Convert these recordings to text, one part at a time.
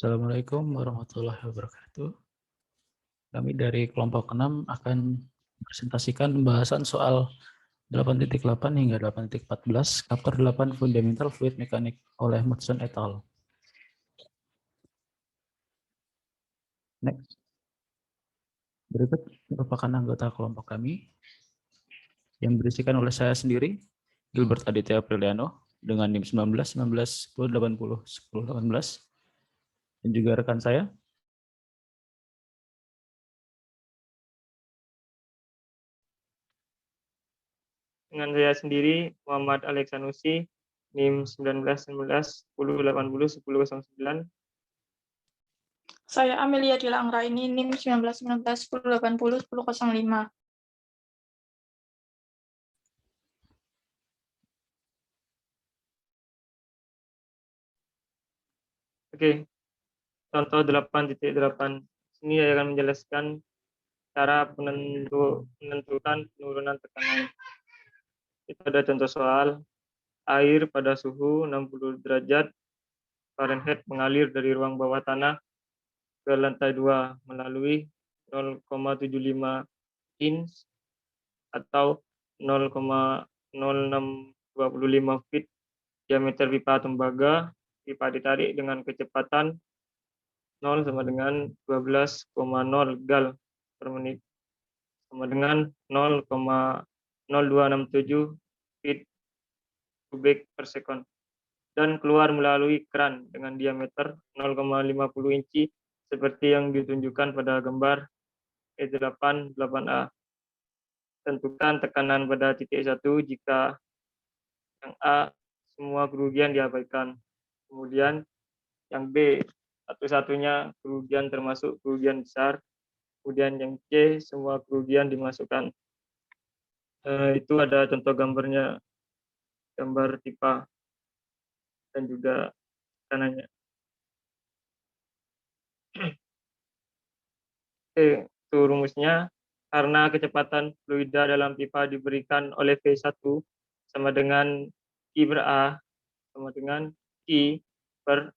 Assalamualaikum warahmatullahi wabarakatuh. Kami dari kelompok 6 akan presentasikan pembahasan soal 8.8 hingga 8.14, chapter 8 Fundamental Fluid Mechanics oleh Mudson et al. Next. Berikut merupakan anggota kelompok kami yang berisikan oleh saya sendiri, Gilbert Aditya Apriliano, dengan NIM 19, 19, 10, 80, 10, 18, dan juga rekan saya, dengan saya sendiri, Muhammad Alex Sanusi, NIM 19 19 10 80 10 09. Saya Amelia Dila Anggraini, NIM 19 19 10 80 10 05. Oke, contoh 8.8 ini akan menjelaskan cara menentukan penurunan tekanan. Itu ada contoh soal air pada suhu 60 derajat Fahrenheit mengalir dari ruang bawah tanah ke lantai 2 melalui 0,75 inch atau 0,0625 feet diameter pipa tembaga. Pipa ditarik dengan kecepatan 0 sama dengan 12,0 gal per menit sama dengan 0,0267 feet kubik per sekon dan keluar melalui keran dengan diameter 0,50 inci seperti yang ditunjukkan pada gambar E8 8A. Tentukan tekanan pada titik 1 jika yang A semua kerugian diabaikan. Kemudian yang B satu-satunya kerugian termasuk kerugian besar. Kemudian yang C semua kerugian dimasukkan. Itu ada contoh gambarnya, gambar pipa dan juga tekanannya. Oke, itu rumusnya. Karena kecepatan fluida dalam pipa diberikan oleh V1 sama dengan I per A sama dengan I per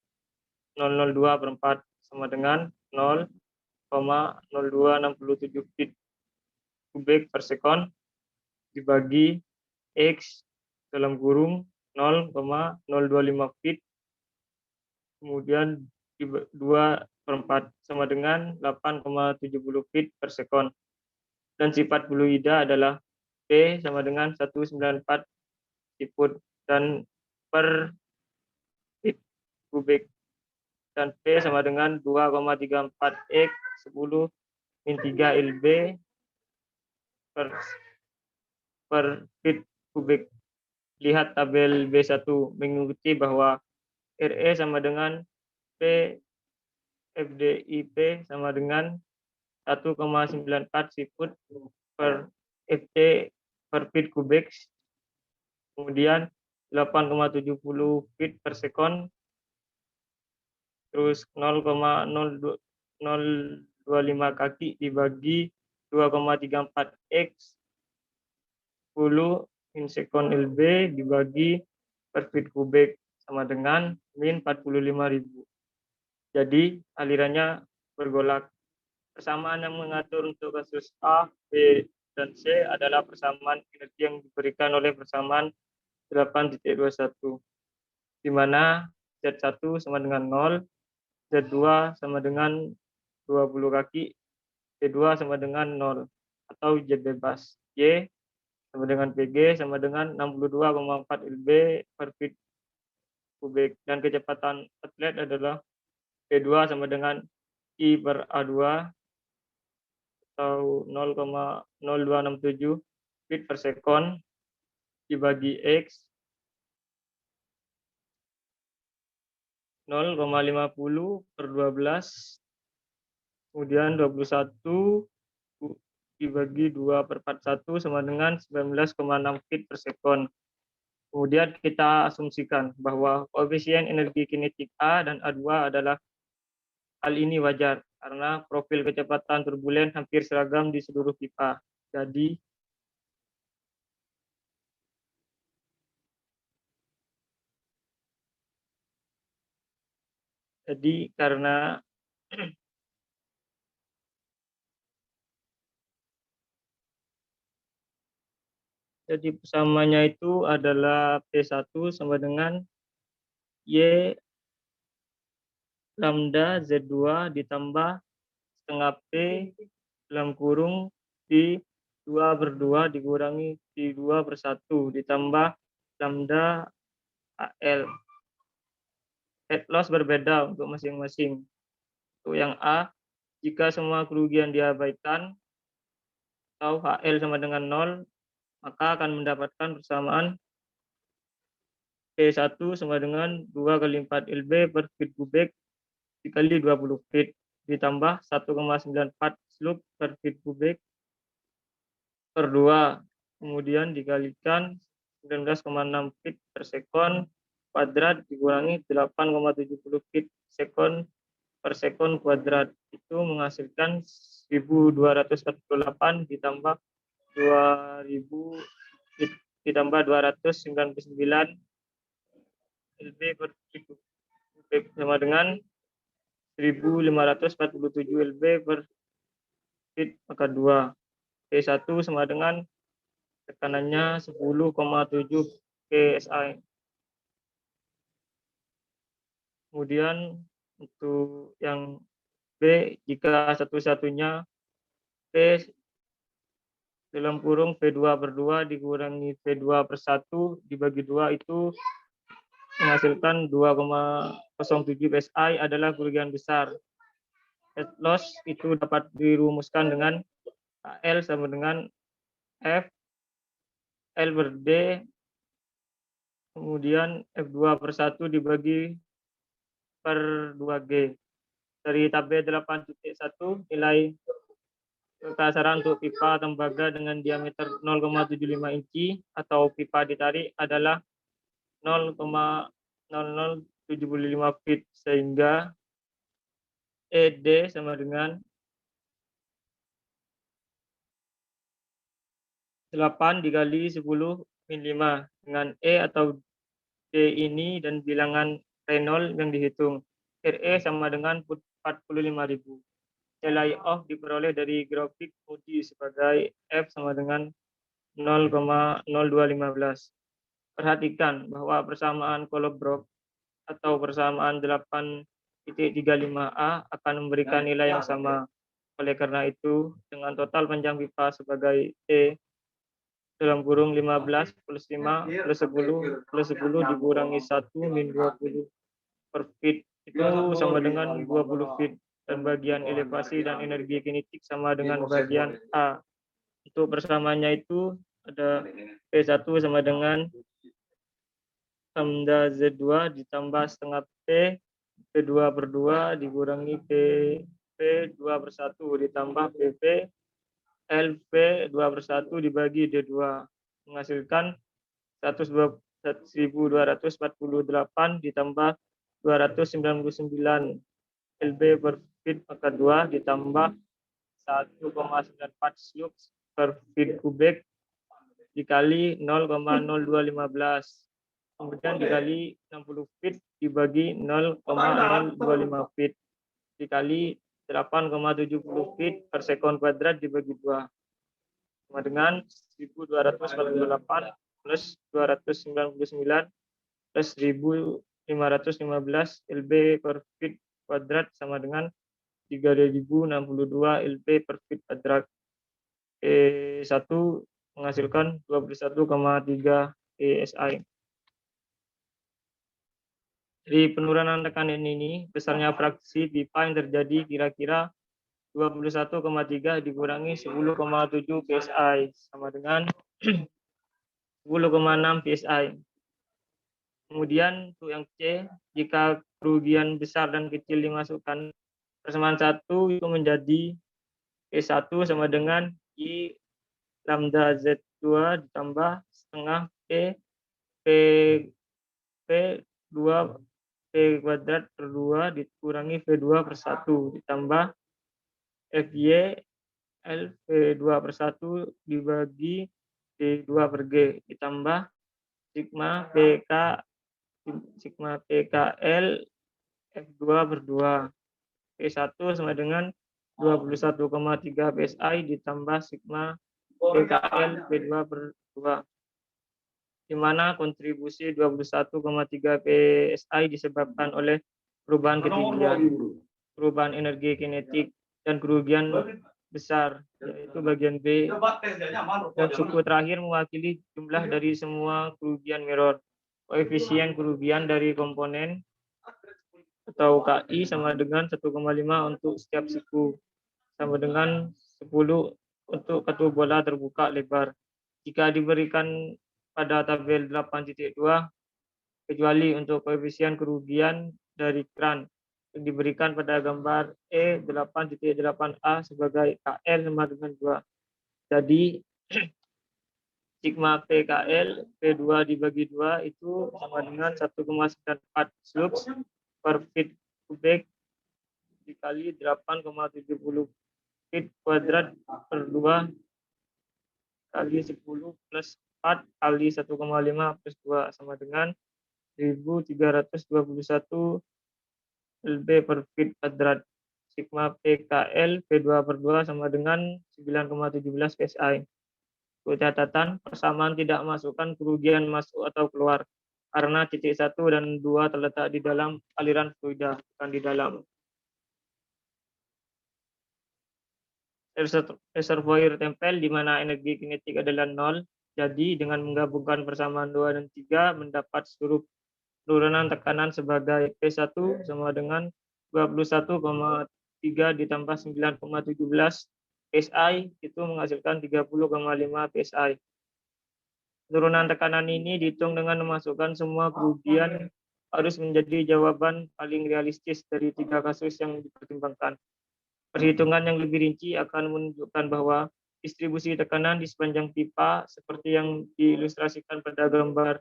002 per 4 sama dengan 0,0267 feet kubik per sekon dibagi X dalam kurung 0,025 feet kemudian 2 per 4 sama dengan 8,70 feet per sekon. Dan sifat fluida adalah P sama dengan 194 siput dan per feet kubik dan P sama dengan 2,34 X 10 min 3 LB per feet kubik. Lihat tabel B1 mengikuti bahwa RE sama dengan P FDIP sama dengan 1,94 siput per FT per feet kubik, kemudian 8,70 feet per sekon, terus 0,025 kaki dibagi 2,34 X 10 min sekon LB dibagi per feet kubik sama dengan min 45.000. Jadi alirannya bergolak. Persamaan yang mengatur untuk kasus A, B, dan C adalah persamaan energi yang diberikan oleh persamaan 8.21, di mana Z1 sama dengan 0, Z2 sama dengan 20 kaki, Z2 sama dengan 0, atau Z bebas. Y sama dengan PG sama dengan 62,4 LB per feet kubik, dan kecepatan atlet adalah P2 sama dengan I per A2 atau 0,0267 feet per sekon dibagi X 0,50 per 12 kemudian 21 dibagi 2 per 41 sama dengan 19,6 feet per sekon. Kemudian kita asumsikan bahwa koefisien energi kinetik A dan A2 adalah hal ini wajar karena profil kecepatan turbulen hampir seragam di seluruh pipa. Jadi Jadi karena jadi persamanya itu adalah P1 sama dengan Y lambda Z2 ditambah setengah P dalam kurung Pi 2/2 dikurangi Pi 2/1 ditambah lambda AL. Head loss berbeda untuk masing-masing. Untuk yang A, jika semua kerugian diabaikan atau HL sama dengan 0, maka akan mendapatkan persamaan P1 sama dengan 2 kali 4 LB per feet kubik dikali 20 feet ditambah 1,94 slug per feet kubik per 2, kemudian dikalikan 19,6 feet per sekon kuadrat dikurangi 8,70 feet per sekon kuadrat, itu menghasilkan 1248 ditambah 2000 ditambah 299 LB per feet kubik sama dengan 1547 LB per feet pangkat 2. P1 sama dengan tekanannya 10,7 PSI. Kemudian untuk yang B, jika satu-satunya P dalam kurung V2/2 dikurangi V2/1 dibagi 2 itu menghasilkan 2,07 PSI adalah kerugian besar. Head loss itu dapat dirumuskan dengan HL sama dengan F L per D, kemudian F2/1 dibagi per 2G. Dari tabel 8.1 nilai kasaran untuk pipa tembaga dengan diameter 0,75 inci atau pipa ditarik adalah 0,0075 feet, sehingga ED sama dengan 8 dikali 10 min 5 dengan E atau D ini dan bilangan Reynolds yang dihitung. RE sama dengan 45.000. Nilai off diperoleh dari grafik Moody sebagai F sama dengan 0,0215. Perhatikan bahwa persamaan Kolmogorov atau persamaan 8.35A akan memberikan nilai yang sama. Oleh karena itu, dengan total panjang pipa sebagai E dalam kurung 15 plus 5 plus 10 plus 10 dikurangi 1 min 20 per feet itu sama dengan 20 feet, dan bagian elevasi dan energi kinetik sama dengan bagian A. Untuk persamaannya itu ada P1 sama dengan lambda Z2 ditambah setengah P P2/2 dikurangi P2/1 ditambah PP LP 2/1 dibagi D2 menghasilkan 1248 ditambah 299 LB per feet pangkat 2 ditambah 1,94 slug per feet kubik dikali 0,0215, kemudian dikali 60 feet dibagi 0,025 feet dikali 8,70 feet per sekon kuadrat dibagi 2 sama dengan 1248 plus 299 plus 1515 LB per feet kuadrat sama dengan 3062 LB per feet kuadrat. E1 menghasilkan 21,3 PSI. Dari penurunan tekanan ini, besarnya fraksi pipa yang terjadi kira-kira 21,3 dikurangi 10,7 PSI sama dengan 10,6 PSI. Kemudian untuk yang C, jika kerugian besar dan kecil dimasukkan, persamaan 1 itu menjadi P1 sama dengan I lambda Z2 ditambah setengah P2 P kuadrat per 2 dikurangi V2/1 ditambah FY L V2/1 dibagi D2/G ditambah sigma PKL F2 per 2. P1 sama dengan 21,3 PSI ditambah sigma PKL P2 per 2. Di mana kontribusi 21,3 PSI disebabkan oleh perubahan ketinggian, perubahan energi kinetik, dan kerugian besar, yaitu bagian B. Dan suku terakhir mewakili jumlah dari semua kerugian mirror. Koefisien kerugian dari komponen atau KI sama dengan 1,5 untuk setiap siku, sama dengan 10 untuk satu bola terbuka lebar. Jika diberikan pada tabel 8.2, kecuali untuk koefisien kerugian dari kran yang diberikan pada gambar E8.8A sebagai KL sama dengan 2. Jadi sigma PKL P2 dibagi 2 itu sama dengan 1,94 slux per feet kubik dikali 8,70 feet kuadrat per 2 kali 10 plus 4 kali 1,5 plus 2 sama dengan 1321 lb per feet kuadrat. Sigma PKL P2 per 2 sama dengan 9,17 PSI. Catatan, persamaan tidak masukkan kerugian masuk atau keluar karena titik 1 dan 2 terletak di dalam aliran fluida, bukan di dalam. Reservoir tempel di mana energi kinetik adalah 0. Jadi dengan menggabungkan persamaan 2 dan 3 mendapat seluruh penurunan tekanan sebagai P1 sama dengan 21,3 ditambah 9,17 PSI itu menghasilkan 30,5 PSI. Penurunan tekanan ini dihitung dengan memasukkan semua kerugian harus menjadi jawaban paling realistis dari 3 kasus yang dipertimbangkan. Perhitungan yang lebih rinci akan menunjukkan bahwa distribusi tekanan di sepanjang pipa seperti yang diilustrasikan pada gambar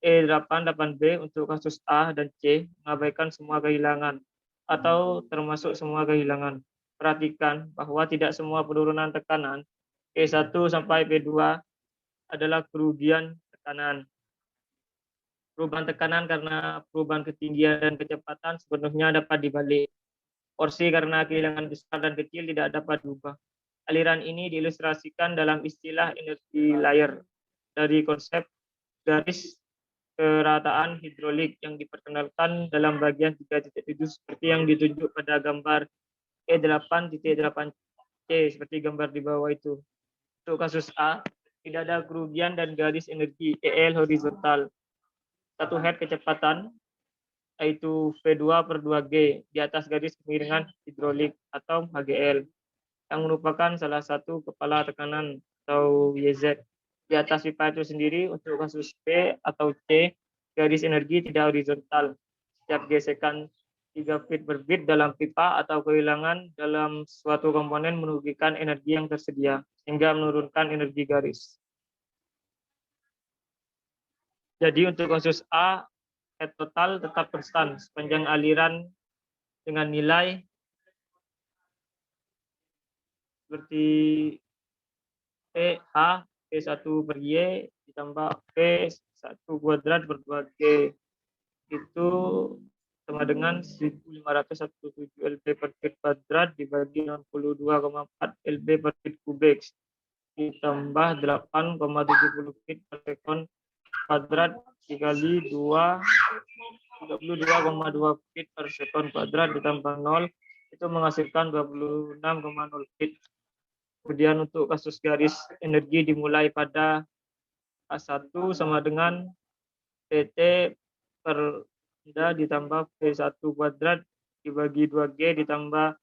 E88B untuk kasus A dan C mengabaikan semua kehilangan atau termasuk semua kehilangan. Perhatikan bahwa tidak semua penurunan tekanan P1 sampai P2 adalah kerugian tekanan. Perubahan tekanan karena perubahan ketinggian dan kecepatan sepenuhnya dapat dibalik. Porsi karena kehilangan besar dan kecil tidak dapat diubah. Aliran ini diilustrasikan dalam istilah energi layer dari konsep garis kerataan hidrolik yang diperkenalkan dalam bagian 3.7 seperti yang ditunjuk pada gambar E8.8C seperti gambar di bawah itu. Untuk kasus A, tidak ada kerugian dan garis energi EL horizontal. Satu head kecepatan, yaitu V2 per 2G di atas garis kemiringan hidrolik atau HGL, yang merupakan salah satu kepala tekanan atau YZ. Di atas pipa itu sendiri, untuk kasus B atau C, garis energi tidak horizontal. Setiap gesekan 3 feet per bit dalam pipa atau kehilangan dalam suatu komponen merugikan energi yang tersedia, sehingga menurunkan energi garis. Jadi untuk kasus A, head total tetap konstan sepanjang aliran dengan nilai seperti PH, P1 per Y ditambah P1 kuadrat per 2G itu sama dengan 1517 lb per feet kuadrat dibagi 62,4 lb per feet kubik ditambah 8,70 feet per sekon kuadrat dikali 32,2 feet per sekon kuadrat ditambah 0 itu menghasilkan 26,0 feet. Kemudian untuk kasus garis energi dimulai pada A1 sama dengan PT per ditambah P1 kuadrat dibagi 2G ditambah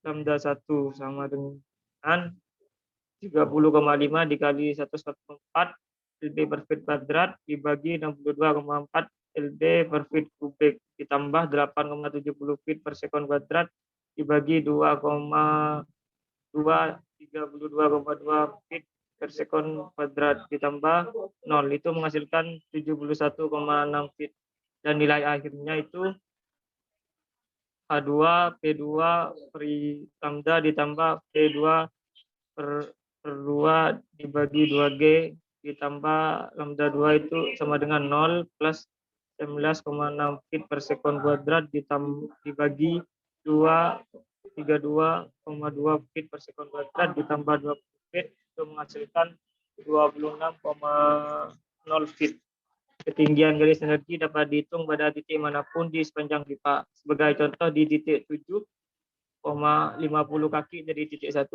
lambda 1 sama dengan 30,5 dikali 114 lb per feet kuadrat dibagi 62,4 lb per feet kubik ditambah 8,70 feet per sekon kuadrat dibagi 2,2 32,2 feet per sekon kuadrat ditambah 0 itu menghasilkan 71,6 feet dan nilai akhirnya itu H2 P2 per lambda ditambah P2 per 2 dibagi 2G ditambah lambda 2 itu sama dengan 0 plus 19,6 feet per sekon kuadrat dibagi 32,2 feet per sekon kuadrat ditambah 20 feet itu menghasilkan 26,0 feet. Ketinggian garis energi dapat dihitung pada titik manapun di sepanjang pipa. Sebagai contoh di titik 7,50 kaki dari titik 1.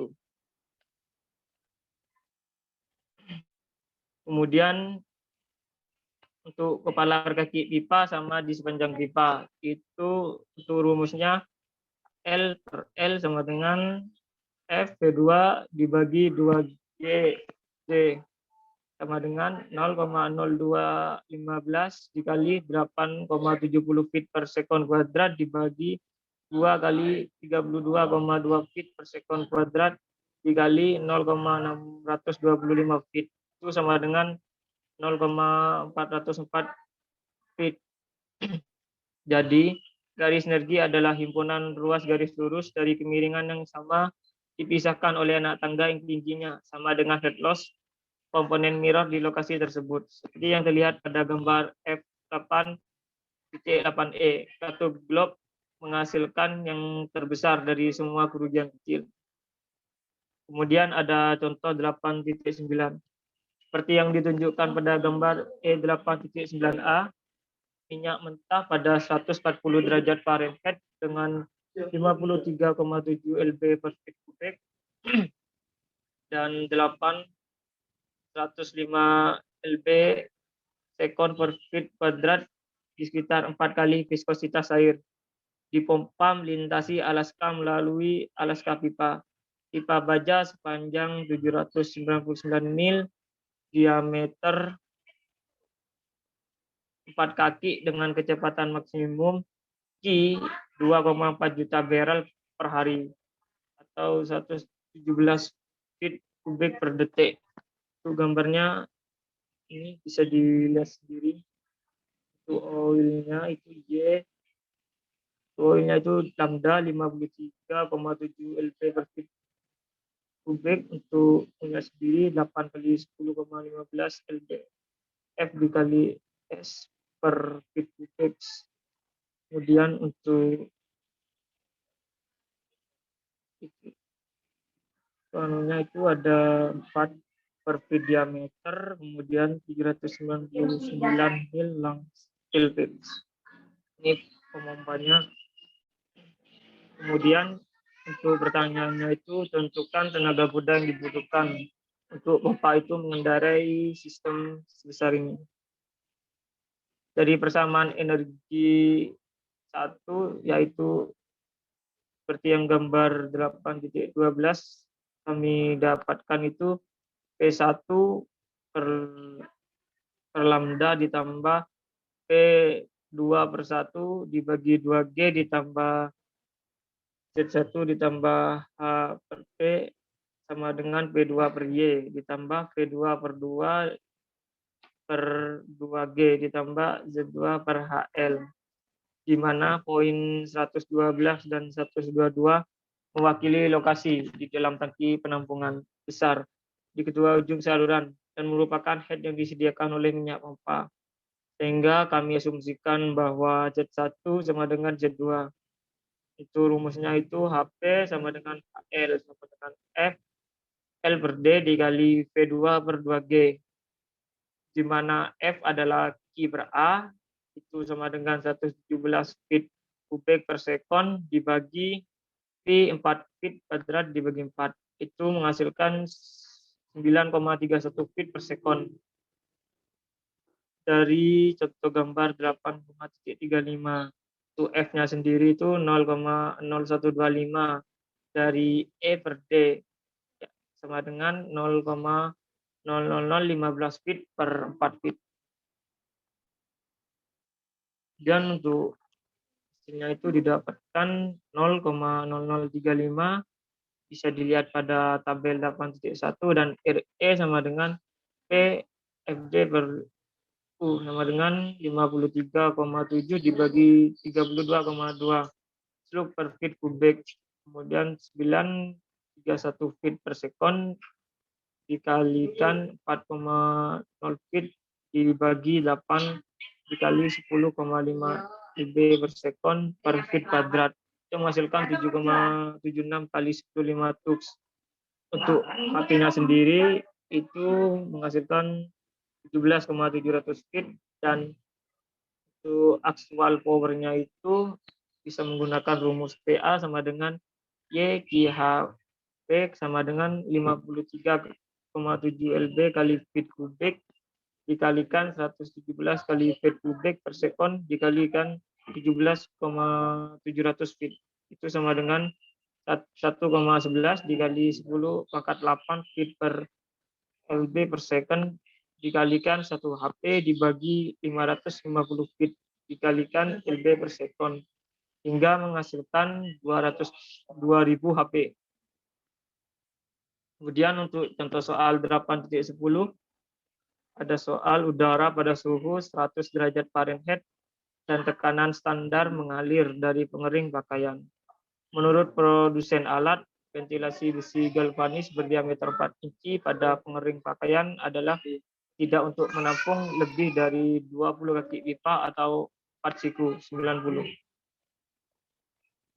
Kemudian untuk kepala per kaki pipa sama di sepanjang pipa. Itu untuk rumusnya L per L sama dengan F V2 dibagi 2G D sama dengan 0,0215 dikali 8,70 feet per sekon kuadrat dibagi 2 kali 32,2 feet per sekon kuadrat dikali 0,625 feet. Itu sama dengan 0,404 feet. Jadi, garis energi adalah himpunan ruas garis lurus dari kemiringan yang sama dipisahkan oleh anak tangga yang tingginya sama dengan head loss komponen mirror di lokasi tersebut. Seperti yang terlihat pada gambar F8.8e, satu globe menghasilkan yang terbesar dari semua kerugian kecil. Kemudian ada contoh 8.9. Seperti yang ditunjukkan pada gambar E8.9a, minyak mentah pada 140 derajat Fahrenheit dengan 53,7 lb per feet kubik dan 105 lb sekon per feet kuadrat di sekitar 4 kali viskositas air. Dipompa melintasi Alaska melalui Alaska pipa. Pipa baja sepanjang 799 mil, diameter 4 kaki dengan kecepatan maksimum Q 2,4 juta barrel per hari atau 117 feet kubik per detik. Itu gambarnya ini bisa dilihat sendiri. Itu oilnya itu Y. Oilnya itu lambda 53,7 lb per feet kubik. Untuk oilnya sendiri 8 kali 10,15 lb F dikali S per feet kubik. Kemudian untuk anunya itu ada 4 per feet diameter, kemudian 799 mil long steel pips. Ini pemompanya. Kemudian untuk pertanyaannya itu tentukan tenaga kuda yang dibutuhkan untuk pompa itu mengendarai sistem sebesar ini. Dari persamaan energi satu yaitu seperti yang gambar 8.12 kami dapatkan itu P1 per lambda ditambah P2 per 1 dibagi 2G ditambah Z1 ditambah H per P sama dengan P2 per Y ditambah P2 per 2 per 2G ditambah Z2 per HL, di mana poin 112 dan 122 mewakili lokasi di dalam tangki penampungan besar di kedua ujung saluran dan merupakan head yang disediakan oleh minyak pompa. Sehingga kami asumsikan bahwa Z1 sama dengan Z2. Itu rumusnya itu HP sama dengan HL sama dengan F L per D dikali V2 per 2G. Di mana F adalah Q per A, itu sama dengan 117 feet kubik per sekon dibagi P 4 feet kuadrat dibagi 4. Itu menghasilkan 9,31 feet per sekon. Dari contoh gambar 8,35. Itu F-nya sendiri itu 0,0125 dari E per D sama dengan 0,00015 feet per 4 feet. Dan untuk hasilnya itu didapatkan 0,0035 bisa dilihat pada tabel 8.1 dan RE sama dengan PFD per U sama dengan 53,7 dibagi 32,2 slug per feet kubik. Kemudian 931 feet per sekon dikalikan 4,0 feet dibagi 8 dikali 10,5 lb per sekon per feet kuadrat. Itu menghasilkan 7,76 kali 10 tux. Untuk HP-nya sendiri itu menghasilkan 17,700 feet, dan untuk actual powernya itu bisa menggunakan rumus PA sama dengan Y QH P sama dengan 53,7 lb kali feet kubik dikalikan 117 kali feet kubik per sekon dikalikan 17,700 feet. Itu sama dengan 1,11 dikali 10 pangkat 8 feet per lb per second dikalikan 1 HP dibagi 550 feet dikalikan lb per second hingga menghasilkan 200.000 HP. Kemudian untuk contoh soal 8.10 ada soal udara pada suhu 100 derajat Fahrenheit dan tekanan standar mengalir dari pengering pakaian. Menurut produsen alat, ventilasi besi galvanis berdiameter 4 inci pada pengering pakaian adalah tidak untuk menampung lebih dari 20 kaki pipa atau 4 siku 90.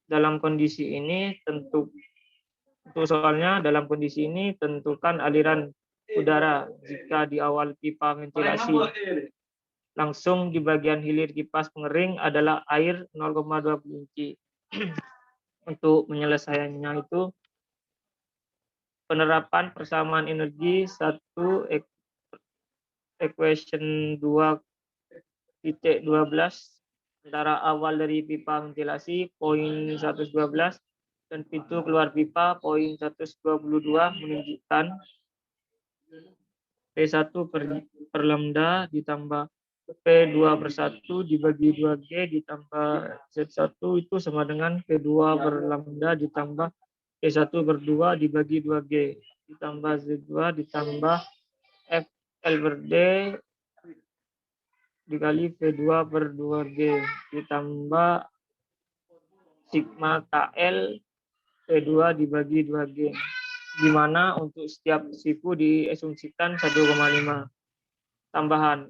Dalam kondisi ini untuk soalnya dalam kondisi ini tentukan aliran udara jika di awal pipa ventilasi langsung di bagian hilir kipas pengering adalah air 0,20 inci. Untuk menyelesaikannya itu penerapan persamaan energi 1 equation 2.12 antara awal dari pipa ventilasi poin 112 dan pintu keluar pipa poin 122 menunjukkan P1 per lambda ditambah P2 per 1 dibagi 2G ditambah Z1 itu sama dengan P2 per lambda ditambah P1 per 2 dibagi 2G ditambah Z2 ditambah FL per D dikali P2 per 2G ditambah sigma KL P2 dibagi 2G, di mana untuk setiap siku diasumsikan 1,5 tambahan.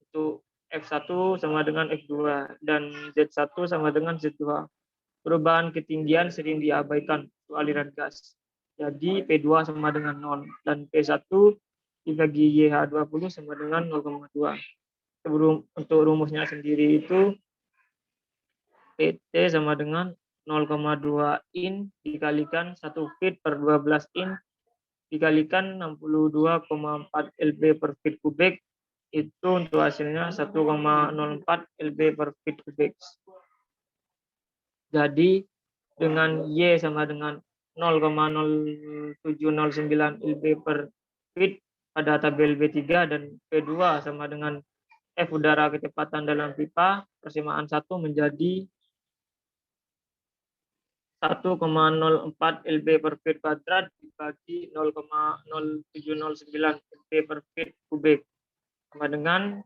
Untuk F1 sama dengan F2 dan Z1 sama dengan Z2. Perubahan ketinggian sering diabaikan untuk aliran gas. Jadi P2 sama dengan 0 dan P1 dibagi YH20 sama dengan 0,2. Untuk rumusnya sendiri itu PT sama dengan 0,2 in dikalikan 1 feet per 12 in dikalikan 62,4 lb per feet kubik, itu untuk hasilnya 1,04 lb per feet kubik. Jadi dengan Y sama dengan 0,0709 lb per feet pada tabel B3 dan P2 sama dengan F udara kecepatan dalam pipa, persamaan 1 menjadi 1,04 lb per feet kuadrat dibagi 0,0709 lb per feet kubik sama dengan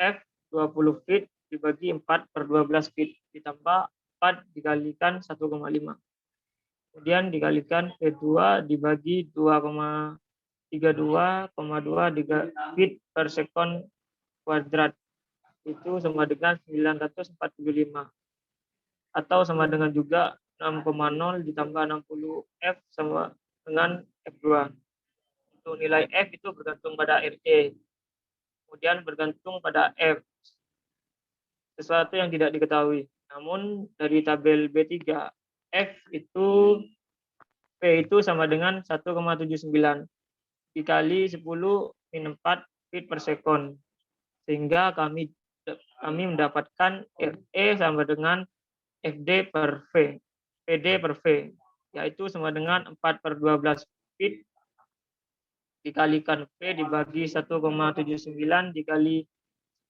F 20 feet dibagi 4 per 12 feet ditambah 4 dikalikan 1,5. Kemudian dikalikan P2 dibagi 2,32,2 feet per second kuadrat itu sama dengan 945 atau sama dengan juga 6,0 ditambah 60 F sama dengan F2. Untuk nilai F itu bergantung pada RE. Kemudian bergantung pada F. Sesuatu yang tidak diketahui. Namun dari tabel B3, F itu P itu sama dengan 1,79 dikali 10 min 4 feet per second. Sehingga kami mendapatkan RE sama dengan FD per V. PD per V, yaitu sama dengan 4 per 12 feet dikalikan V dibagi 1,79 dikali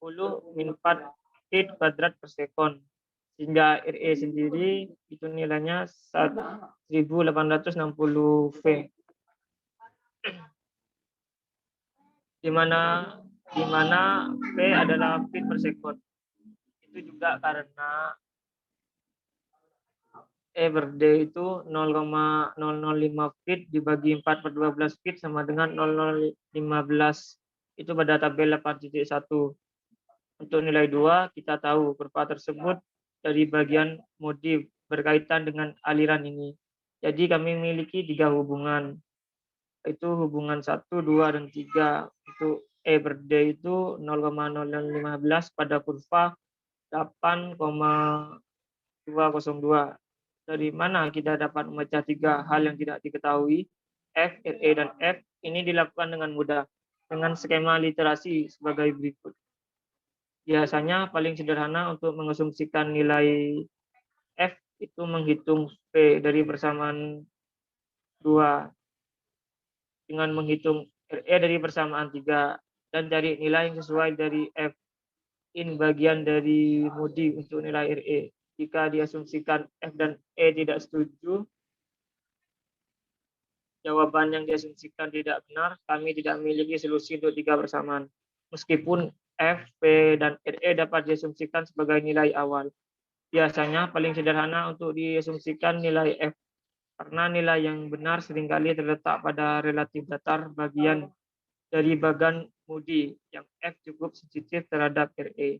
10 min 4 feet kuadrat per sekon. Sehingga RE sendiri itu nilainya 1860 V. Di mana V adalah feet per sekon. Itu juga karena E per D itu 0,005 feet dibagi 4 per 12 feet sama dengan 0015. Itu pada tabel 8.1. Untuk nilai 2, kita tahu kurva tersebut dari bagian modi berkaitan dengan aliran ini. Jadi kami memiliki 3 hubungan, yaitu hubungan 1, 2, dan 3. Untuk E per D itu 0,0015 pada kurva 8,202. Dari mana kita dapat memecah 3 hal yang tidak diketahui, F, RE, dan F? Ini dilakukan dengan mudah dengan skema literasi sebagai berikut. Biasanya paling sederhana untuk mengasumsikan nilai F itu menghitung P dari persamaan 2 dengan menghitung RE dari persamaan 3 dan cari nilai yang sesuai dari F in bagian dari modi untuk nilai RE. Jika diasumsikan F dan E tidak setuju, jawaban yang diasumsikan tidak benar, kami tidak memiliki solusi untuk 3 persamaan. Meskipun F, P, dan RE dapat diasumsikan sebagai nilai awal. Biasanya paling sederhana untuk diasumsikan nilai F, karena nilai yang benar seringkali terletak pada relatif datar bagian dari bagan modi yang F cukup sensitif terhadap RE.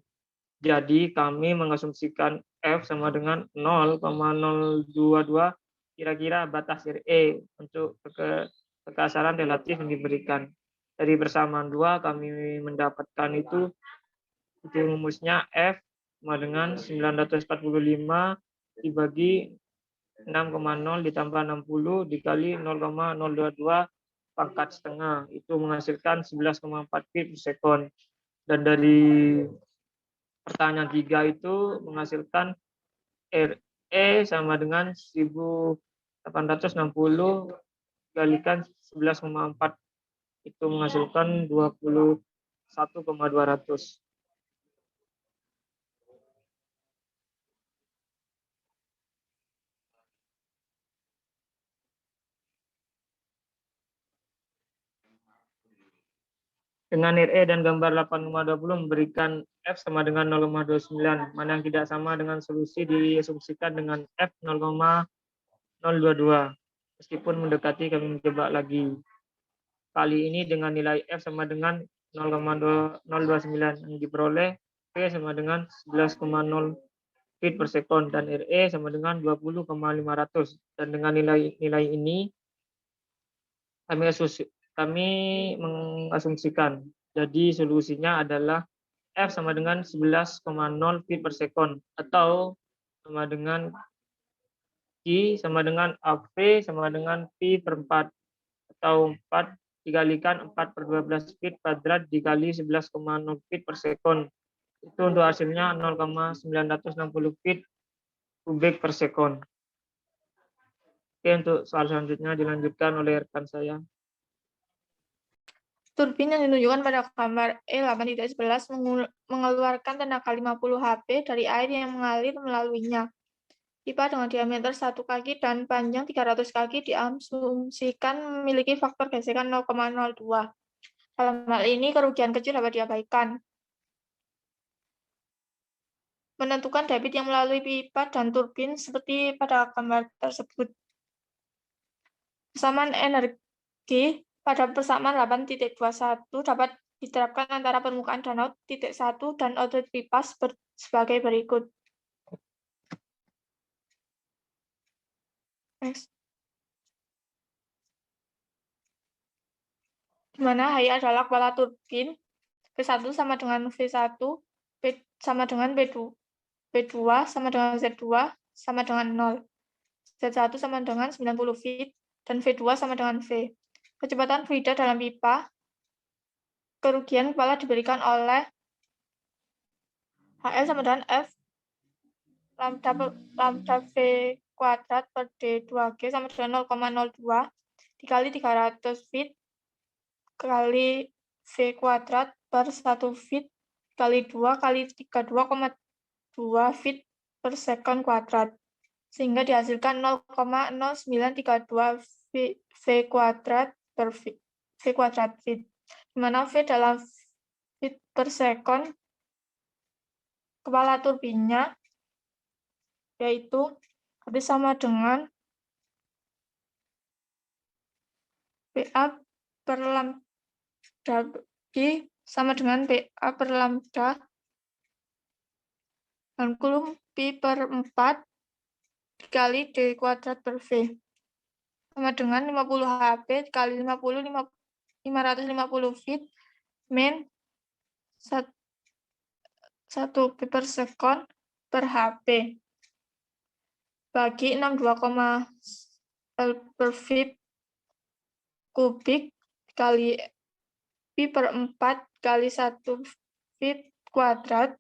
Jadi kami mengasumsikan F sama dengan 0,022 kira-kira batas RE untuk kekasaran relatif yang diberikan. Dari persamaan 2 kami mendapatkan itu rumusnya F sama dengan 945 dibagi 6,0 ditambah 60 dikali 0,022 pangkat setengah. Itu menghasilkan 11,4 feet per second. Dan dari pertanyaan 3 itu menghasilkan RE sama dengan 1860 dikalikan 11,4 itu menghasilkan 21,200. Dengan RE dan gambar 8,20 memberikan F sama dengan 0,29, mana yang tidak sama dengan solusi diasumsikan dengan F 0,022. Meskipun mendekati kami mencoba lagi. Kali ini dengan nilai F sama dengan 0,029 yang diperoleh P sama dengan 11,0 feet per second dan RE sama dengan 20,500. Dan dengan nilai ini kami mengasumsikan. Jadi solusinya adalah F sama dengan 11,0 feet per second atau sama dengan Q sama dengan AV sama dengan Pi per 4 atau 4 dikalikan 4 per 12 feet kuadrat dikali 11,0 feet per second. Itu untuk hasilnya 0,960 feet kubik per second. Oke, untuk soal selanjutnya dilanjutkan oleh rekan saya. Turbin yang ditunjukkan pada gambar E8.11 mengeluarkan tenaga 50 HP dari air yang mengalir melaluinya. Pipa dengan diameter 1 kaki dan panjang 300 kaki diasumsikan memiliki faktor gesekan 0,02. Dalam hal ini, kerugian kecil dapat diabaikan. Menentukan debit yang melalui pipa dan turbin seperti pada gambar tersebut. Persamaan energi pada persamaan 8.21 dapat diterapkan antara permukaan danau titik 1 dan outlet pipa sebagai berikut. Next. Di mana H adalah kepala turbin, V1 sama dengan V1, P sama dengan P2, P2 sama dengan Z2 sama dengan 0, Z1 sama dengan 90 feet, dan V2 sama dengan V. Kecepatan fluida dalam pipa, kerugian kepala diberikan oleh HL sama dengan F lambda V kuadrat per D2G sama dengan 0,02 dikali 300 feet kali V kuadrat per 1 feet kali 2 kali 32,2 feet per second kuadrat. Sehingga dihasilkan 0,0932 V kuadrat per feet, V kuadrat feet. Di mana V dalam feet per second kepala turbinnya yaitu habis sama dengan PA per lambda G sama dengan PA per lambda Dan kulum Pi per 4 dikali D kuadrat per V. Sama dengan 50 HP dikali 550 feet min 1 P per sekon per HP. Bagi 62, L per feet kubik kali Pi per 4 kali 1 feet kuadrat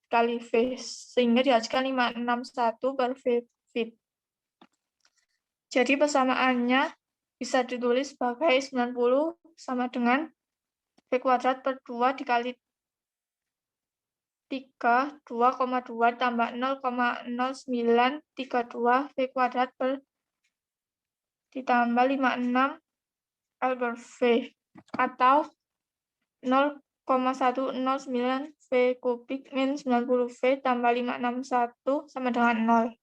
kali V, sehingga dihasilkan 561 per feet. Jadi persamaannya bisa ditulis sebagai 90 sama dengan V kuadrat per 2 dikali 3, 2,2 tambah 0,0932 V kuadrat per ditambah 56 L per V, atau 0,109 V kubik min 90 V tambah 561 sama dengan 0.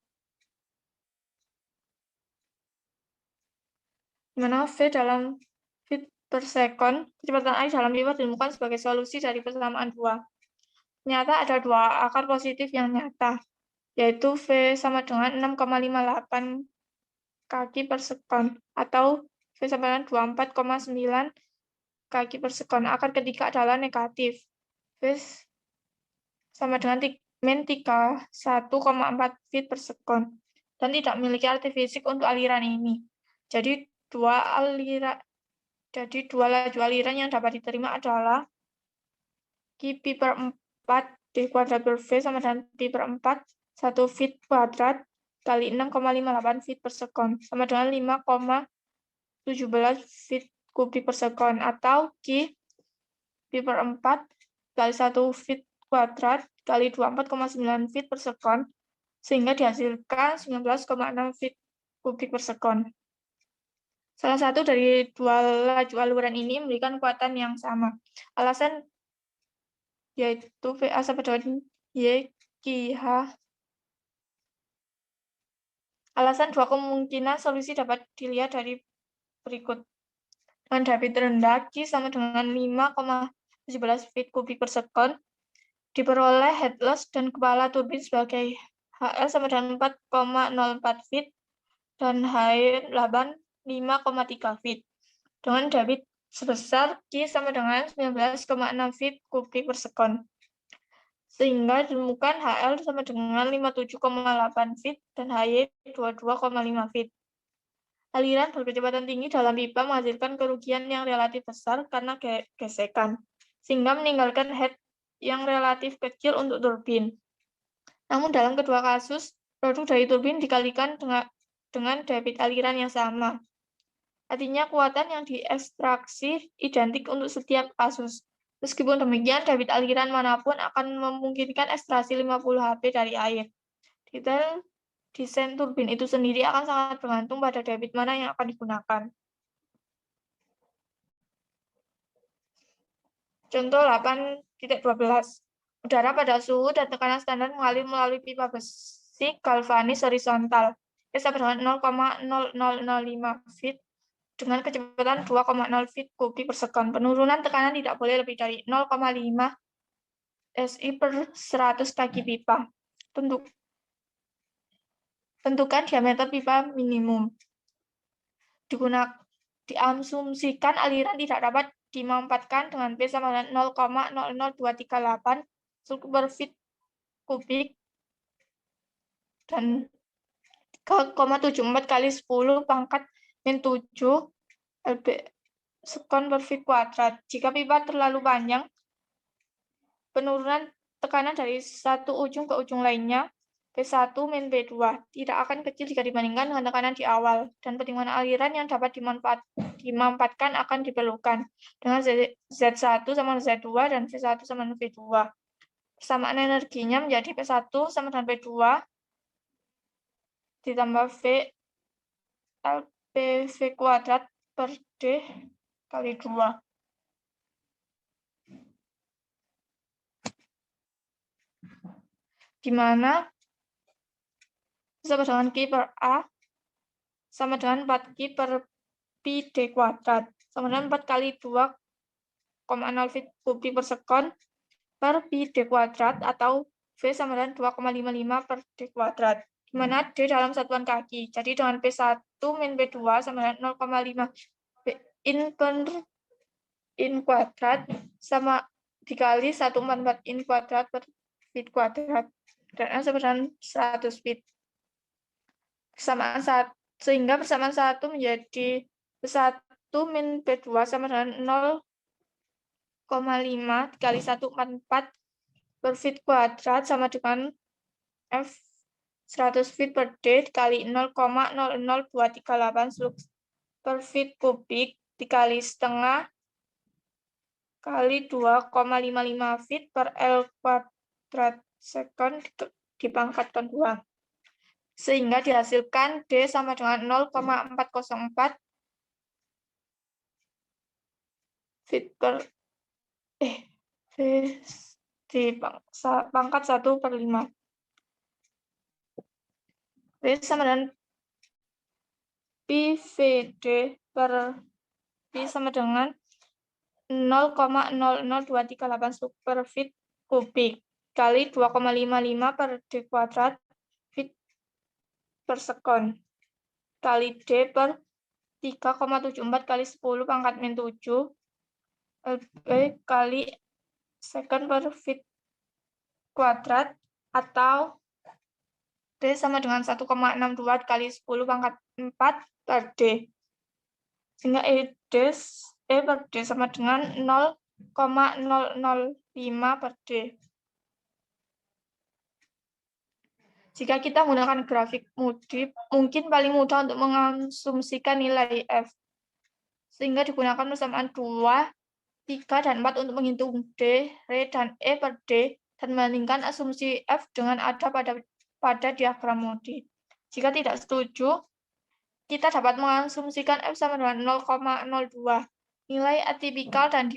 Di mana V dalam feet per sekon, kecepatan air dalam pipa ditemukan sebagai solusi dari persamaan 2. Ternyata ada 2 akar positif yang nyata, yaitu V sama dengan 6,58 kaki per sekon, atau V sama dengan 24,9 kaki per sekon. Akar ketiga adalah negatif, V sama dengan min 31,4 feet per sekon, dan tidak memiliki arti fisik untuk aliran ini. Jadi dua laju aliran yang dapat diterima adalah Q Pi per 4 D kuadrat per V sama dengan Pi per 4 1 feet kuadrat kali 6,58 feet per sekon sama dengan 5,17 feet kubik per sekon, atau Q Pi per 4 kali 1 feet kuadrat kali 24,9 feet per sekon, sehingga dihasilkan 19,6 feet kubik per sekon. Salah satu dari dua laju aliran ini memberikan kekuatan yang sama. Alasan yaitu VA sama dengan YQH. Alasan dua kemungkinan solusi dapat dilihat dari berikut. Dengan debit rendah, Q sama dengan 5,17 feet kubik per sekon, diperoleh head loss dan kepala turbin sebagai HL sama dengan 4,04 feet dan HE8 5,3 feet. Dengan debit sebesar Q sama dengan 19,6 feet kubik per sekon. Sehingga ditemukan HL sama dengan 57,8 feet dan HY 22,5 feet. Aliran berkecepatan tinggi dalam pipa menghasilkan kerugian yang relatif besar karena gesekan, sehingga meninggalkan head yang relatif kecil untuk turbin. Namun dalam kedua kasus, produk dari turbin dikalikan dengan debit aliran yang sama. Artinya kekuatan yang diekstraksi identik untuk setiap kasus. Meskipun demikian, debit aliran manapun akan memungkinkan ekstraksi 50 HP dari air. Detail desain turbin itu sendiri akan sangat bergantung pada debit mana yang akan digunakan. Contoh 8.12. Udara pada suhu dan tekanan standar mengalir melalui pipa besi galvanis horizontal. Sama dengan 0,0005 feet dengan kecepatan 2,0 feet kubik per sekon. Penurunan tekanan tidak boleh lebih dari 0,5 SI per 100 kaki pipa. Tentukan diameter pipa minimum. Diasumsikan aliran tidak dapat dimampatkan dengan P sama dengan 0,00238 per feet kubik dan 3,74 kali 10 pangkat min 7 LB sekon per feet kuadrat. Jika pipa terlalu panjang, penurunan tekanan dari satu ujung ke ujung lainnya, P1 min P2, tidak akan kecil jika dibandingkan dengan tekanan di awal, dan pertimbangan aliran yang dapat dimampatkan akan diperlukan dengan Z1 sama Z2 dan V1 sama dengan V2. Persamaan energinya menjadi P1 sama dengan P2 ditambah V LPV kuadrat per D kali 2. Di mana sama dengan Q per A sama dengan 4Q per Pi D kuadrat sama dengan 4 kali 2,0 feet kubik per sekon per Pi D kuadrat atau V sama dengan 2,55 per D kuadrat. Di mana D dalam satuan kaki. Jadi dengan P1 min P2 sama dengan 0,5 in kuadrat sama dikali 144 in kuadrat per feet kuadrat. Dan sama dengan 100 feet. Sehingga persamaan 1 menjadi P1 min P2 sama dengan 0,5 dikali 144 per feet kuadrat sama dengan F 100 feet per day dikali 0,00238 per feet kubik dikali setengah kali 2,55 feet per L kuadrat second dipangkatkan 2. Sehingga dihasilkan D sama dengan 0,404 feet per dipangkat 1/5. D sama dengan PVD per P sama dengan 0,00238 per feet kubik kali 2,55 per D kuadrat feet per second kali D per 3,74 kali 10 pangkat min 7 LB kali second per feet kuadrat atau D sama dengan 1,62 kali 10 pangkat 4 per D. Sehingga E per D sama dengan 0,005 per D. Jika kita menggunakan grafik Moody, mungkin paling mudah untuk mengasumsikan nilai F. Sehingga digunakan persamaan 2, 3, dan 4 untuk menghitung D, R, dan E per D, dan membandingkan asumsi F dengan ada pada diagram Moody. Jika tidak setuju, kita dapat mengasumsikan F sama dengan 0,02. Nilai atipikal dan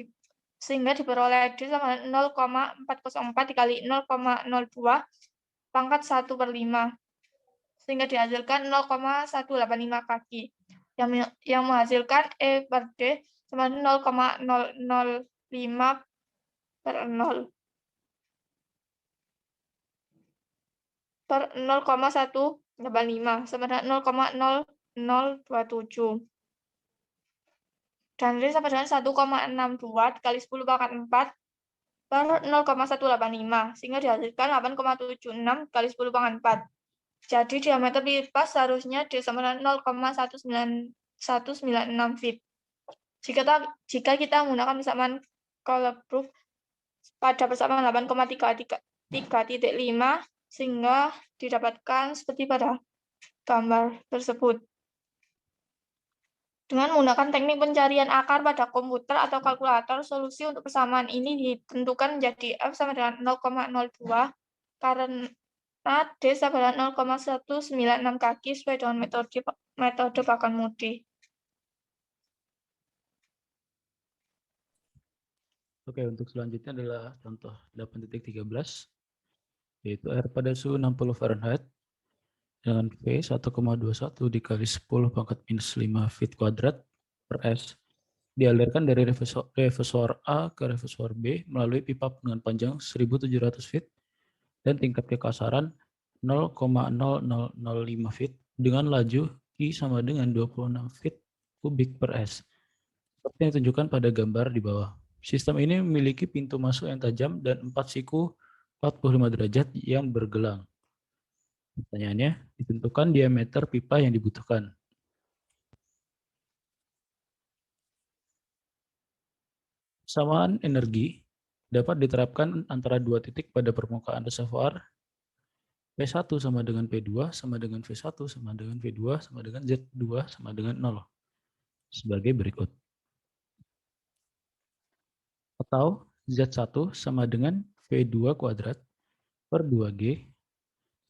sehingga diperoleh D sama dengan 0,404 dikali 0,02 pangkat 1/5. Sehingga dihasilkan 0,185 kaki. Yang menghasilkan E per D sama dengan 0,005 per 0. Per 0,185 sama dengan 0,0027. Dan D sama dengan 1,62 dikali 10 pangkat 4 per 0,185. Sehingga dihasilkan 8,76 kali 10 pangkat 4. Jadi diameter pipa seharusnya D sama dengan 0,196 feet. Jika kita menggunakan persamaan Colebrook pada persamaan 8,33.5 sehingga didapatkan seperti pada gambar tersebut. Dengan menggunakan teknik pencarian akar pada komputer atau kalkulator, solusi untuk persamaan ini ditentukan menjadi F sama dengan 0,02 karena D sama dengan 0,196 kaki sesuai dengan metode bahkan Moody. Oke, untuk selanjutnya adalah contoh 8.13, yaitu air pada suhu 60 Fahrenheit dengan V 1,21 dikali 10 pangkat minus 5 feet kuadrat per S dialirkan dari reservoir A ke reservoir B melalui pipa dengan panjang 1.700 feet dan tingkat kekasaran 0,0005 feet dengan laju I sama dengan 26 feet kubik per S. Seperti yang ditunjukkan pada gambar di bawah. Sistem ini memiliki pintu masuk yang tajam dan 4 siku 45 derajat yang bergelang. Pertanyaannya, ditentukan diameter pipa yang dibutuhkan. Persamaan energi dapat diterapkan antara dua titik pada permukaan reservoir. P1 sama dengan P2 sama dengan V1 sama dengan V2 sama dengan Z2 sama dengan 0. Sebagai berikut. Atau Z1 sama dengan V2 kuadrat per 2G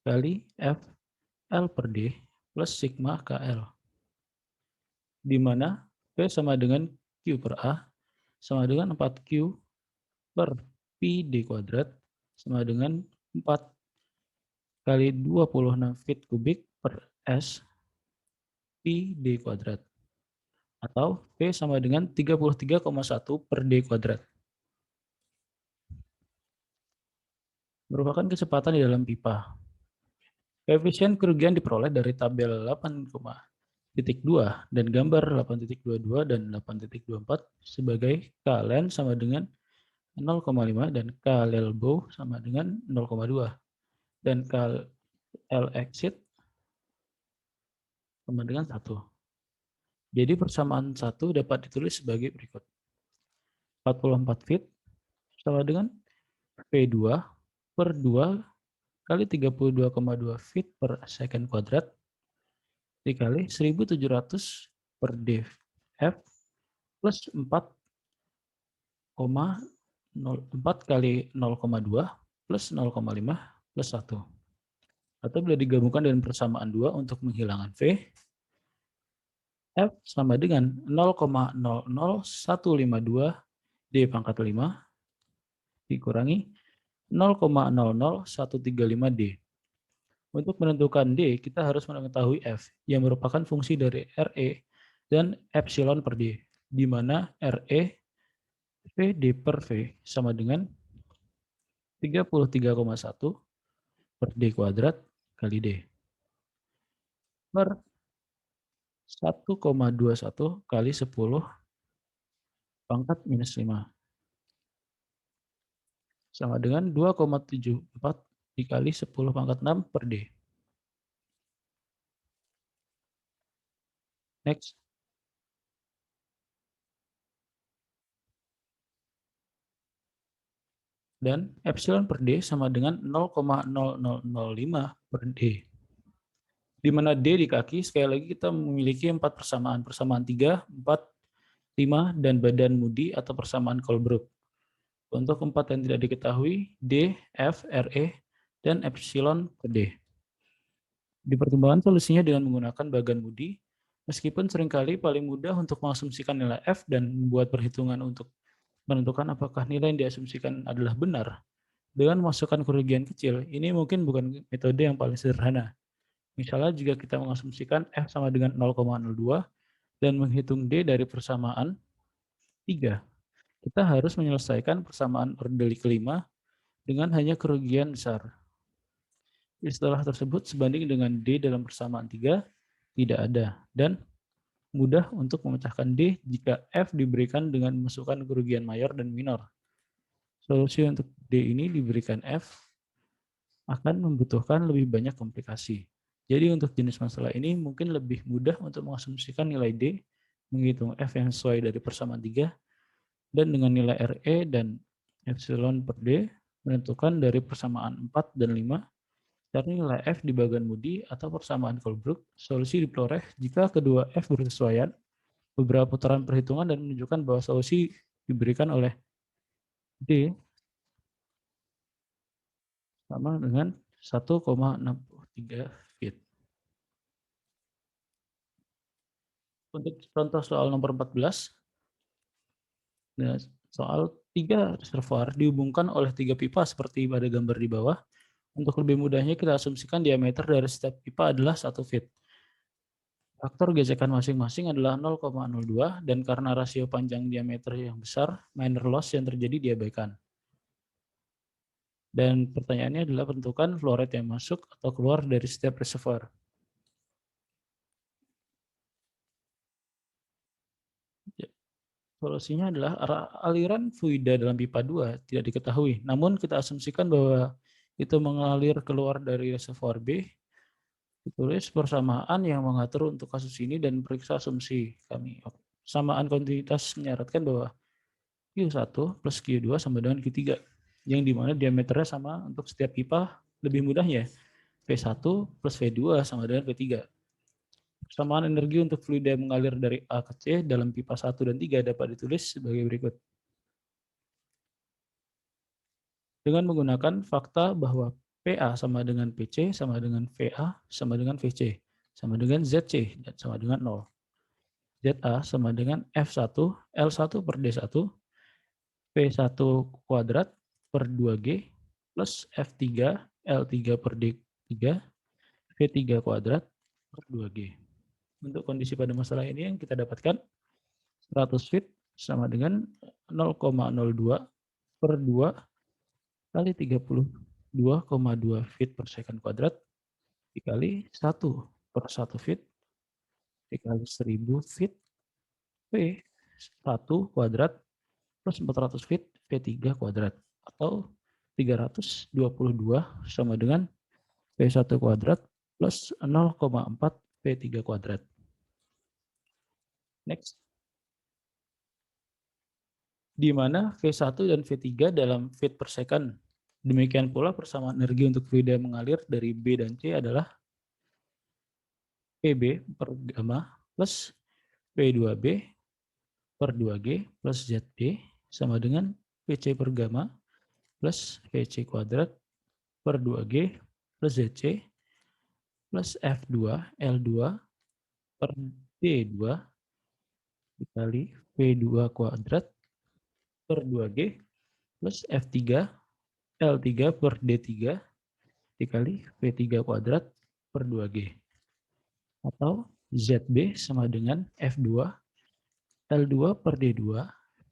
kali F L per D plus sigma KL. Di mana P sama dengan Q per A sama dengan 4Q per Pi D kuadrat sama dengan 4 kali 26 feet kubik per S Pi D kuadrat. Atau P sama dengan 33,1 per D kuadrat. merupakan kecepatan di dalam pipa. Koefisien kerugian diperoleh dari tabel 8,2 dan gambar 8.22 dan 8.24 sebagai KLN sama dengan 0,5 dan KLelbow sama dengan 0,2 dan KLexit sama dengan 1. Jadi persamaan 1 dapat ditulis sebagai berikut. 44 feet sama dengan V2 per 2 kali 32,2 feet per second kuadrat dikali 1700 per df plus 4,04 kali 0,2 plus 0,5 plus 1. Atau bila digabungkan dengan persamaan 2 untuk menghilangkan V, F sama dengan 0,00152 D pangkat 5 dikurangi 0,00135 D. Untuk menentukan D, kita harus mengetahui F, yang merupakan fungsi dari RE dan epsilon per D, di mana RE V D per V sama dengan 33,1 per D kuadrat kali D per 1,21 kali 10 pangkat minus 5 sama dengan 2,74 dikali 10 pangkat 6 per D. Next. Dan epsilon per D sama dengan 0,0005 per D. Di mana D di kaki, sekali lagi kita memiliki 4 persamaan. Persamaan 3, 4, 5, dan badan Moody atau persamaan Colebrook. Untuk 4 yang tidak diketahui, D, F, RE, dan epsilon per D. Di pertimbangan solusinya dengan menggunakan bagan Moody, meskipun seringkali paling mudah untuk mengasumsikan nilai F dan membuat perhitungan untuk menentukan apakah nilai yang diasumsikan adalah benar, dengan memasukkan kerugian kecil, ini mungkin bukan metode yang paling sederhana. Misalnya jika kita mengasumsikan F sama dengan 0,02 dan menghitung D dari persamaan 3, kita harus menyelesaikan persamaan ordeli kelima dengan hanya kerugian besar. Istilah tersebut sebanding dengan D dalam persamaan 3 tidak ada, dan mudah untuk memecahkan D jika F diberikan dengan memasukkan kerugian mayor dan minor. Solusi untuk D ini diberikan F akan membutuhkan lebih banyak komplikasi. Jadi untuk jenis masalah ini mungkin lebih mudah untuk mengasumsikan nilai D, menghitung F yang sesuai dari persamaan 3, dan dengan nilai RE dan epsilon per D, menentukan dari persamaan 4 dan 5, cari nilai F di bagan Moody atau persamaan Colebrook, solusi diperoleh jika kedua F berkesesuaian, beberapa putaran perhitungan dan menunjukkan bahwa solusi diberikan oleh D sama dengan 1,63 feet. Untuk contoh soal nomor 14, nah, soal 3 reservoir dihubungkan oleh 3 pipa seperti pada gambar di bawah. Untuk lebih mudahnya kita asumsikan diameter dari setiap pipa adalah 1 feet. Faktor gesekan masing-masing adalah 0,02 dan karena rasio panjang diameter yang besar, minor loss yang terjadi diabaikan. Dan pertanyaannya adalah tentukan flow rate yang masuk atau keluar dari setiap reservoir. Solusinya adalah aliran fluida dalam pipa 2 tidak diketahui. Namun kita asumsikan bahwa itu mengalir keluar dari reservoir B. Ditulis persamaan yang mengatur untuk kasus ini dan periksa asumsi kami. Persamaan kontinuitas menyarankan bahwa Q1 plus Q2 sama dengan Q3. Yang dimana diameternya sama untuk setiap pipa. Lebih mudahnya V1 plus V2 sama dengan V3. Persamaan energi untuk fluida yang mengalir dari A ke C dalam pipa 1 dan 3 dapat ditulis sebagai berikut. Dengan menggunakan fakta bahwa PA sama dengan PC, sama dengan VA, sama dengan VC, sama dengan ZC, dan sama dengan 0. ZA sama dengan F1, L1 per D1, P1 kuadrat per 2G, plus F3, L3 per D3, V3 kuadrat per 2G. Untuk kondisi pada masalah ini yang kita dapatkan 100 feet sama dengan 0,02 per 2 kali 30 2,2 feet per second kuadrat dikali 1/1 feet dikali 1000 feet V1 kuadrat plus 400 feet V3 kuadrat atau 322 sama dengan V1 kuadrat plus 0,4 V3 kuadrat. Next. Di mana V1 dan V3 dalam feet per second. Demikian pula persamaan energi untuk fluida yang mengalir dari B dan C adalah PB per gamma plus P2B per 2G plus ZD sama dengan PC per gamma plus VC kuadrat per 2G plus ZC plus F2 L2 per D2 dikali V2 kuadrat per 2G plus F3 L3 per D3 dikali V3 kuadrat per 2G. Atau ZB sama dengan F2 L2 per D2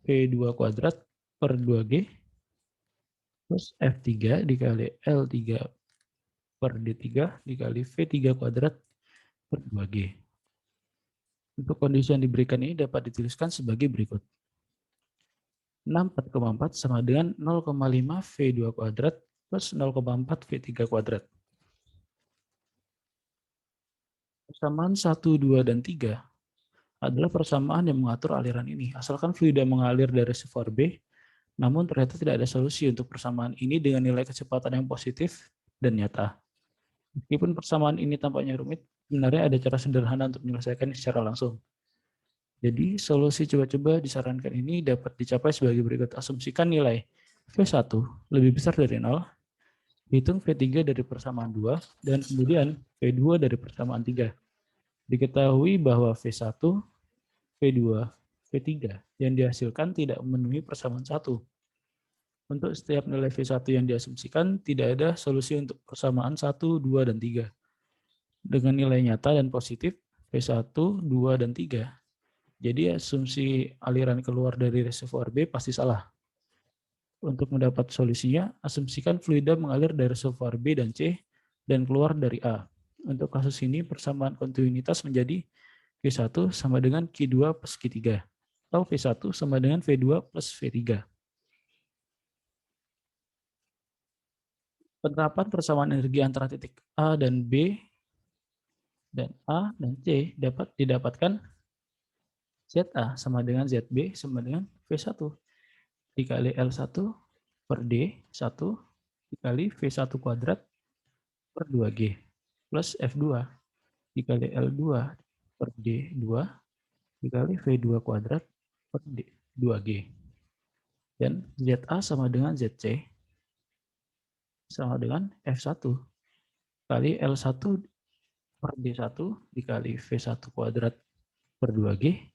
V2 kuadrat per 2G plus F3 dikali L3 per D3 dikali V3 kuadrat per 2G. Untuk kondisi yang diberikan ini dapat dituliskan sebagai berikut. 64,4 sama dengan 0,5 V2 kuadrat plus 0,4 V3 kuadrat. Persamaan 1, 2, dan 3 adalah persamaan yang mengatur aliran ini. Asalkan fluida mengalir dari reservoir B, namun ternyata tidak ada solusi untuk persamaan ini dengan nilai kecepatan yang positif dan nyata. Meskipun persamaan ini tampaknya rumit, sebenarnya ada cara sederhana untuk menyelesaikannya secara langsung. Jadi solusi coba-coba disarankan ini dapat dicapai sebagai berikut. Asumsikan nilai V1 lebih besar dari 0, hitung V3 dari persamaan 2, dan kemudian V2 dari persamaan 3. Diketahui bahwa V1, V2, V3 yang dihasilkan tidak memenuhi persamaan 1. Untuk setiap nilai V1 yang diasumsikan, tidak ada solusi untuk persamaan 1, 2, dan 3. Dengan nilai nyata dan positif, V1, 2, dan 3. Jadi asumsi aliran keluar dari reservoir B pasti salah. Untuk mendapat solusinya, asumsikan fluida mengalir dari reservoir B dan C dan keluar dari A. Untuk kasus ini, persamaan kontinuitas menjadi V1 sama dengan Q2 plus Q3. Atau V1 sama dengan V2 plus V3. Penerapan persamaan energi antara titik A dan B dan A dan C dapat didapatkan ZA sama dengan ZB sama dengan V1 dikali L1 per D1 dikali V1 kuadrat per 2G plus F2 dikali L2 per D2 dikali V2 kuadrat per D2G. Dan ZA sama dengan ZC sama dengan F1 kali L1 per D1 dikali V1 kuadrat per 2G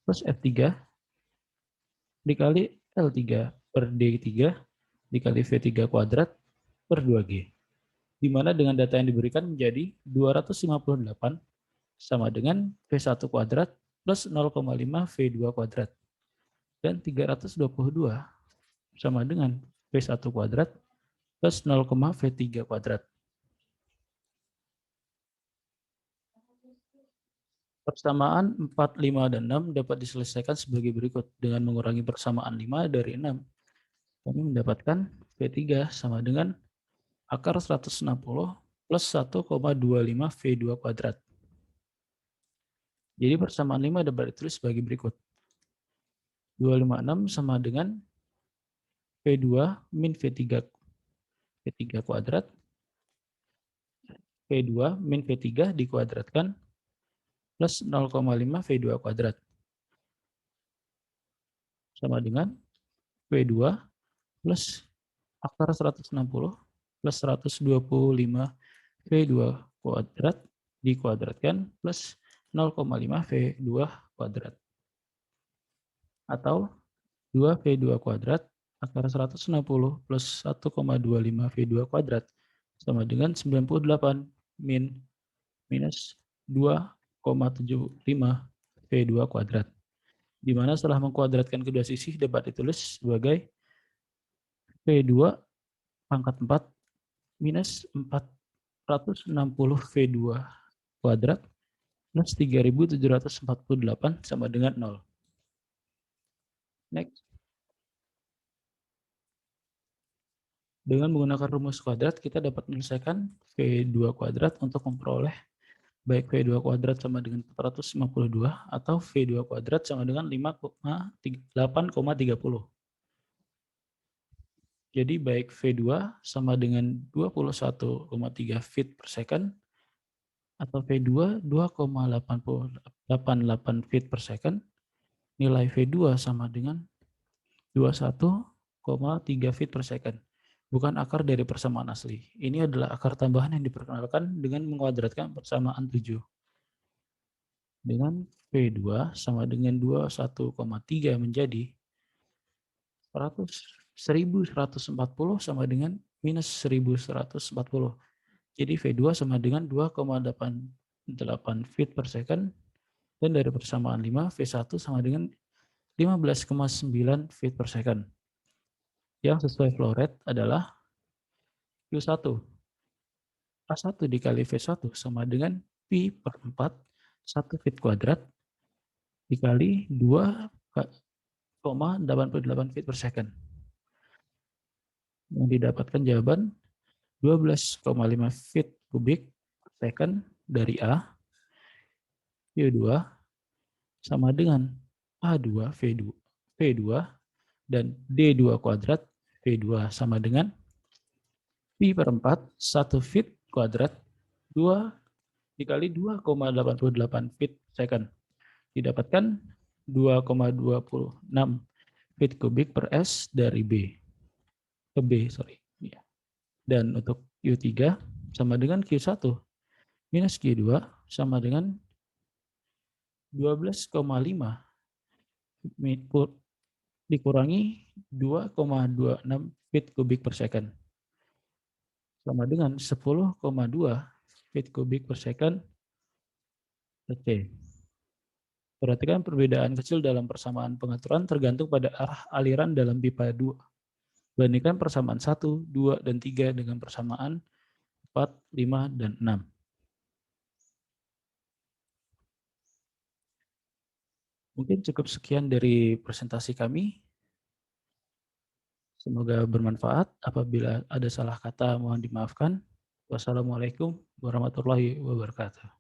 plus F3 dikali L3 per D3 dikali V3 kuadrat per 2G. Di mana dengan data yang diberikan menjadi 258 sama dengan V1 kuadrat plus 0,5 V2 kuadrat. Dan 322 sama dengan V1 kuadrat plus 0, V3 kuadrat. Persamaan 4, 5, dan 6 dapat diselesaikan sebagai berikut. Dengan mengurangi persamaan 5 dari 6, kami mendapatkan V3 sama dengan akar 160 plus 1,25 V2 kuadrat. Jadi persamaan 5 dapat ditulis sebagai berikut. 256 sama dengan V2 min V3 kuadrat. V2 min V3 dikuadratkan plus 0,5 V2 kuadrat. Sama dengan V2 plus akar 160 plus 125 V2 kuadrat dikuadratkan plus 0,5 V2 kuadrat. Atau 2 V2 kuadrat akar 160 plus 1,25 V2 kuadrat sama dengan 98 minus 2,75 V2 kuadrat. Di mana setelah mengkuadratkan kedua sisi dapat ditulis sebagai V2 pangkat 4 minus 460 V2 kuadrat plus 3.748 sama dengan 0. Next. Dengan menggunakan rumus kuadrat, kita dapat menyelesaikan V2 kuadrat untuk memperoleh baik V2 kuadrat sama dengan 452 atau V2 kuadrat sama dengan 8,30. Jadi baik V2 sama dengan 21,3 feet per second atau V2 2,88 feet per second. Nilai V2 sama dengan 21,3 feet per second. Bukan akar dari persamaan asli. Ini adalah akar tambahan yang diperkenalkan dengan menguadratkan persamaan 7. Dengan V2 sama dengan 21,3 menjadi 1140 sama dengan minus 1140. Jadi V2 sama dengan 2,88 feet per second. Dan dari persamaan 5, V1 sama dengan 15,9 feet per second. Yang sesuai flow rate adalah Q1. A1 dikali V1 sama dengan Pi per 4, 1 feet kuadrat, dikali 2,88 feet per second. Yang didapatkan jawaban 12,5 feet kubik per second dari A. Q2 sama dengan A2 V2 dan D2 kuadrat V2 sama dengan Pi per 4, 1 feet kuadrat, 2 dikali 2,88 feet per second. Didapatkan 2,26 feet kubik per S dari B. Dan untuk Q3 sama dengan Q1 minus Q2 sama dengan 12,5 dikurangi 2,26 feet kubik per second. Sama dengan 10,2 feet kubik per second Oke. Perhatikan perbedaan kecil dalam persamaan pengaturan tergantung pada arah aliran dalam pipa 2. Bandingkan persamaan 1, 2, dan 3 dengan persamaan 4, 5, dan 6. Mungkin cukup sekian dari presentasi kami. Semoga bermanfaat. Apabila ada salah kata mohon dimaafkan. Wassalamualaikum warahmatullahi wabarakatuh.